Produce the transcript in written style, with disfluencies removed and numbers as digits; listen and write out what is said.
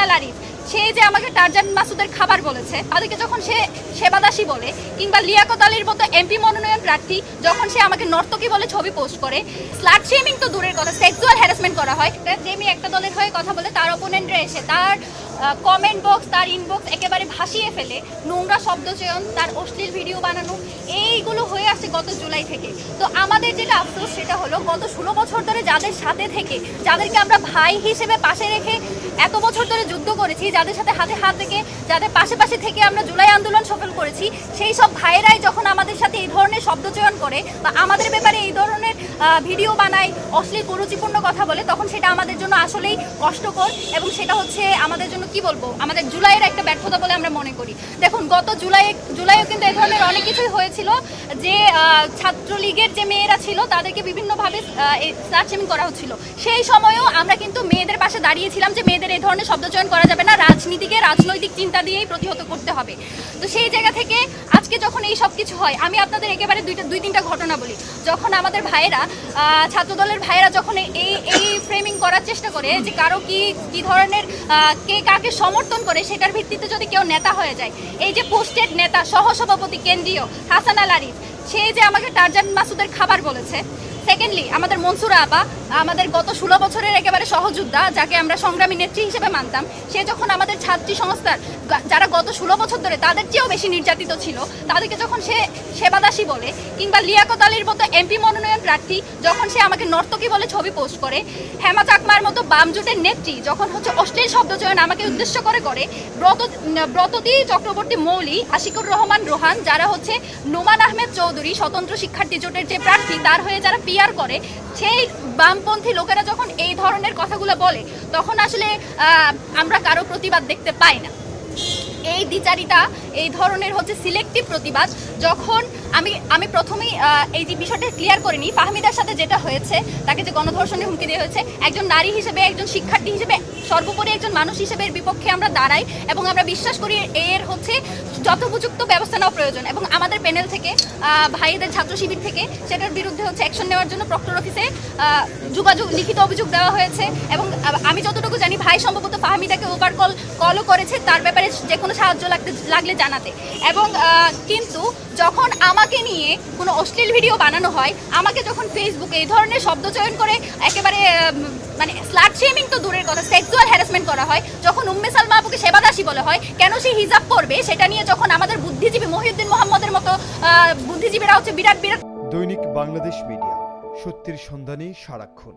আল আরিফ সে যে আমাকে টারজান মাসুদের খাবার বলেছে, তাদেরকে যখন সে সেবাদাসী বলে, কিংবা লিয়াকত আলীর মতো এমপি মনোনয়ন প্রার্থী যখন সে আমাকে নর্তকী বলে ছবি পোস্ট করে, স্লাট শেমিং তো দূরের কথা, সেক্সুয়াল হ্যারাসমেন্ট করা হয়। যে মেয়ে একটা দলের হয়ে কথা বলে তার অপোনেন্টরা এসে তার কমেন্ট বক্স, তার ইনবক্স একেবারে ভাসিয়ে ফেলে, নোংরা শব্দচয়ন, তার অশ্লীল ভিডিও বানানো, এইগুলো হয়ে আসছে গত জুলাই থেকে। তো আমাদের যেটা আফসোস সেটা হলো গত 16 বছর ধরে যাদের সাথে থেকে, যাদেরকে আমরা ভাই হিসেবে পাশে রেখে এত বছর ধরে যুদ্ধ করেছি, যাদের সাথে হাতে হাত রেখে, যাদের পাশে থেকে আমরা জুলাই আন্দোলন সফল করেছি, সেই সব ভাইয়েরাই যখন আমাদের সাথে এই ধরনের শব্দচয়ন করে বা আমাদের ব্যাপারে এই ধরনের ভিডিও বানায়, অশ্লীল কুরুচিপূর্ণ কথা বলে, তখন সেটা আমাদের জন্য আসলেই কষ্টকর। এবং সেটা হচ্ছে আমাদের জন্য কি বলবো, আমাদের জুলাইয়ের একটা ব্যর্থতা বলে আমরা মনে করি। দেখুন গত জুলাইও কিন্তু এই ধরনের অনেক কিছুই হয়েছিল, যে ছাত্রলীগের যে মেয়েরা ছিল তাদেরকে বিভিন্নভাবে স্লাট শেমিং করা হচ্ছিল। সেই সময়ও আমরা কিন্তু মেয়েদের পাশে দাঁড়িয়েছিলাম যে মেয়েদের এই ধরনের শব্দচয়ন করা যাবে না, রাজনীতিকে রাজনৈতিক চিন্তা দিয়েই প্রতিহত করতে হবে। তো সেই জায়গা থেকে আজকে যখন এই সব কিছু হয়, আমি আপনাদের একেবারে দুই তিনটা ঘটনা বলি। যখন আমাদের ভাইয়েরা, ছাত্রদলের ভাইয়েরা যখন এই ফ্রেমিং করার চেষ্টা করে যে কারো কি ধরনের কে কাকে সমর্থন করে সেটার ভিত্তিতে যদি কেউ নেতা হয়ে যায়, এই যে পোস্টেড নেতা সহসভাপতি কেন্দ্রীয় হাসান আল আরিফ সে যে আমাকে টারজান মাসুদের খাবার বলেছে। সেকেন্ডলি আমাদের মনসুরা আপা, আমাদের গত 16 বছরের একেবারে সহযোদ্ধা, যাকে আমরা সংগ্রামী নেত্রী হিসেবে মানতাম, সে যখন আমাদের ছাত্রী সংস্থার যারা গত 16 বছর ধরে তাদের চেয়েও বেশি নির্যাতিত ছিল, তাদেরকে যখন সে সেবাদাসী বলে, কিংবা লিয়াকত আলীর মতো এমপি মনোনয়ন প্রার্থী যখন সে আমাকে নর্তকী বলে ছবি পোস্ট করে, হেমা চাকমার মতো বাম জোটের নেত্রী যখন হচ্ছে অশ্লীল শব্দচয়ন আমাকে উদ্দেশ্য করে ব্রততী চক্রবর্তী মৌলি, আশিকুর রহমান রোহান, যারা হচ্ছে নোমান আহমেদ চৌধুরী স্বতন্ত্র শিক্ষার্থী জোটের যে প্রার্থী, তার হয়ে যারা পিআর করে, সেই বামপন্থী লোকেরা যখন এই ধরনের কথাগুলো বলে, তখন আসলে আমরা কারো প্রতিবাদ দেখতে পাই না। এই দ্বিচারিতা, এই ধরনের হচ্ছে সিলেক্টিভ প্রতিবাদ। যখন আমি প্রথমেই এই যে বিষয়টা ক্লিয়ার করে নিই, ফাহমিদার সাথে যেটা হয়েছে, তাকে যে গণধর্ষণের হুমকি দেওয়া হয়েছে, একজন নারী হিসেবে, একজন শিক্ষার্থী হিসেবে, সর্বোপরি একজন মানুষ হিসেবে এর বিপক্ষে আমরা দাঁড়াই এবং আমরা বিশ্বাস করি এর হচ্ছে যথোপযুক্ত ব্যবস্থা নেওয়া প্রয়োজন। এবং আমাদের প্যানেল থেকে, ভাইদের ছাত্র শিবির থেকে সেটার বিরুদ্ধে হচ্ছে অ্যাকশন নেওয়ার জন্য প্রক্টর অফিসে লিখিত অভিযোগ দেওয়া হয়েছে। এবং আমি যতটুকু জানি ভাই সম্ভবত ফাহমিদাকে ওভার কলও করেছে তার ব্যাপারে যে কোনো সাহায্য লাগলে জানাতে। এবং কিন্তু যখন আমাকে নিয়ে কোনো অশ্লীল ভিডিও বানানো হয়, আমাকে যখন ফেসবুকে এই ধরনের শব্দচয়ন করে একেবারে মানে স্লাট শেমিং তো দূরের কথা, সেক্সুয়াল হ্যারাসমেন্ট করা হয়, যখন উম্মে সালমা আপুকে সেবাদাসী বলা হয়, কেন সে হিজাব করবে সেটা নিয়ে যখন আমাদের বুদ্ধিজীবী মহিউদ্দিন মোহাম্মদের মতো বুদ্ধিজীবীরা হচ্ছে বিরাট দৈনিক বাংলাদেশ মিডিয়া, সত্যের সন্ধানে সারাক্ষণ।